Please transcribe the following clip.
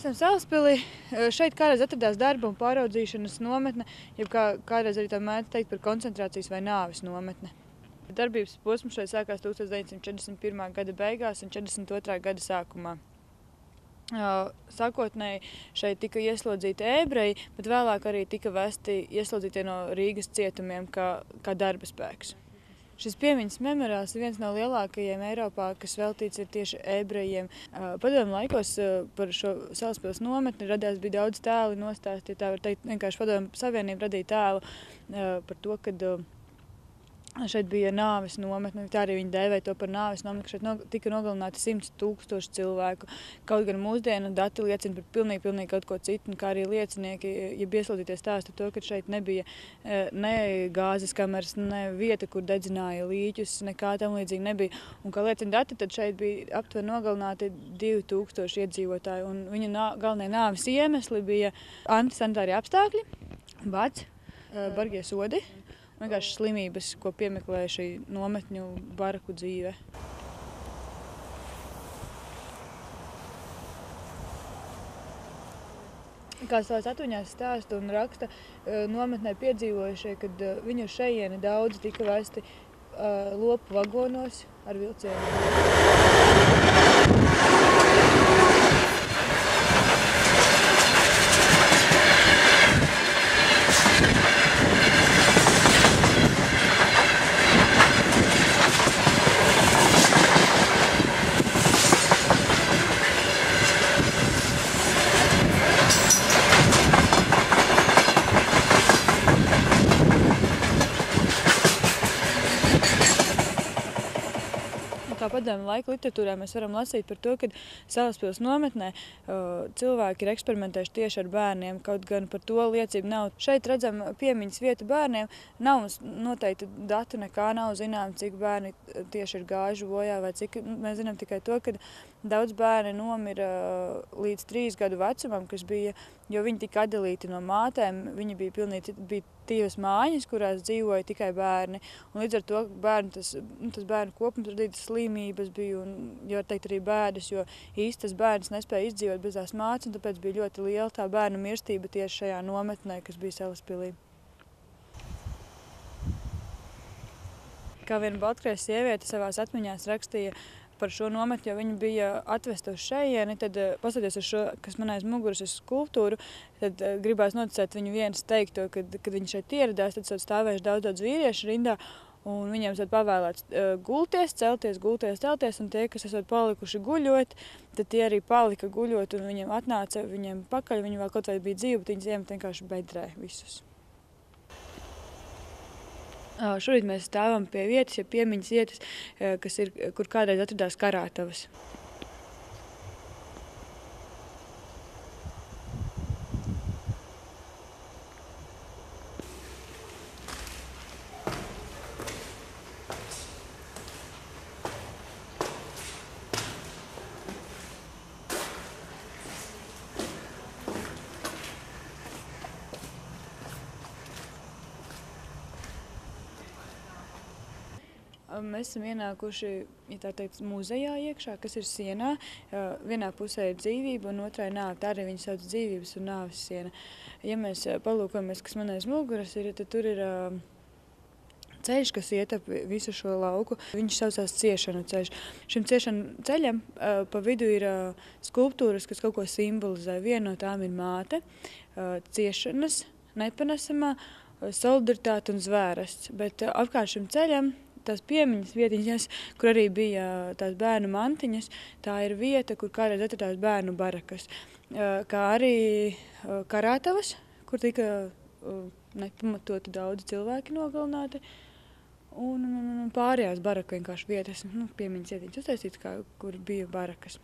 Mēs esam Salaspilī. Šeit kādreiz atradās darba un pāraudzīšanas nometne, jeb kādreiz arī tā mēdz teikt par koncentrācijas vai nāves nometne. Darbības posms šeit sākās 1941. gada beigās un 42. gada sākumā. Sākotnēji šeit tika ieslodzīti ebreji, bet vēlāk arī tika vesti ieslodzītie no Rīgas cietumiem kā darba spēks. Šis piemiņas memoriāls ir viens no lielākajiem Eiropā, kas veltīts ir tieši ebrejiem. Padomju laikos par šo Salaspils nometni bija daudz tēlu nostāstīti, tā var teikt, vienkārši Padomju Savienība radīja tēlu par to, kad šeit bija nāves nometne, tā arī viņi dēvēja to par nāves nometni, ka šeit tika nogalināti 100 000 cilvēku. Kaut gan mūsdienu dati liecina par pilnīgi kaut ko citu, un kā arī liecinieki, ja ieslodzīties stāsta to, ka šeit nebija ne gāzes kameras, ne vieta, kur dedzināja līķus, nekā tam līdzīgi nebija. Un kā liecina dati, tad šeit bija aptuveni nogalināti 2000 iedzīvotāji, un viņa galvenie nāves iemesli bija antisanitārie apstākļi, bads, bargie sodi, vienkārši slimības, ko piemeklēja šī nometņu baraku dzīve. Kā savās atmiņās stāsta un raksta nometnē piedzīvojušie, kad viņu šejieni daudzi tika vesti lopu vagonos ar vilcienu. Kā padomju laika literatūrā mēs varam lasīt par to, ka Salaspils nometnē cilvēki ir eksperimentējuši tieši ar bērniem, kaut gan par to liecību nav. Šeit redzam piemiņas vietu bērniem, nav noteikti datu nekā, nav zinām, cik bērni tieši ir gājuši bojā vai cik. Mēs zinām tikai to, ka daudz bērni nomira līdz 3 gadu vecumam, kas bija, jo viņi tika atdalīti no mātēm, viņi bija tīvas mājas, kurās dzīvoja tikai bērni. Un līdz ar to tas bērnu kopums radītas slimības bija un, var teikt, arī bēdas, jo īsti tas bērns nespēja izdzīvot bez tās mātes, un tāpēc bija ļoti liela tā bērnu mirstība tieši šajā nometnē, kas bija Salaspilī. Kā viena baltkriešu sieviete savās atmiņās rakstīja par šo nometni, jo viņa bija atvesta uz šejieni, tad paskatoties uz šo, kas man aiz muguras ir skulptūru, tad gribās noticēt viņu vienas teikto, kad viņi šeit ieradās, tad stāvējuši daudz vīriešu rindā, un viņiem esot pavēlēts gulties, celties, un tie, kas esot palikuši guļot, tad tie arī palika guļot, un viņiem atnāca viņiem pakaļ, viņi vēl kaut vai bija dzīvi, bet viņas iemet vienkārši bedrē visus. Šorīt mēs stāvam pie vietas, ja piemiņas vietas, kur kādreiz atradās karātavas. Mēs esam ienākuši, ja tā teikt, muzejā iekšā, kas ir sienā. Vienā pusē ir dzīvība un otrā ir nāve. Tā arī viņa sauc dzīvības un nāves siena. Ja mēs palūkojamies, kas man aiz muguras ir, tad tur ir ceļš, kas iet ap visu šo lauku. Viņš saucās ciešanu ceļš. Šim ciešanu ceļam pa vidu ir skulptūras, kas kaut ko simbolizē. Viena no tām ir māte, ciešanas, nepanesamā, solidaritāte un zvērests. Bet apkārt šim ceļam tās piemiņas vietiņas, kur arī bija tās bērnu mantiņas, tā ir vieta, kur kādreiz atradās bērnu barakas. Kā arī karātavas, kur tika nepamatoti daudzi cilvēki nogalināti, un pārējās baraku vienkārši vietas, piemiņas vietiņas uztaisītas, kur bija barakas.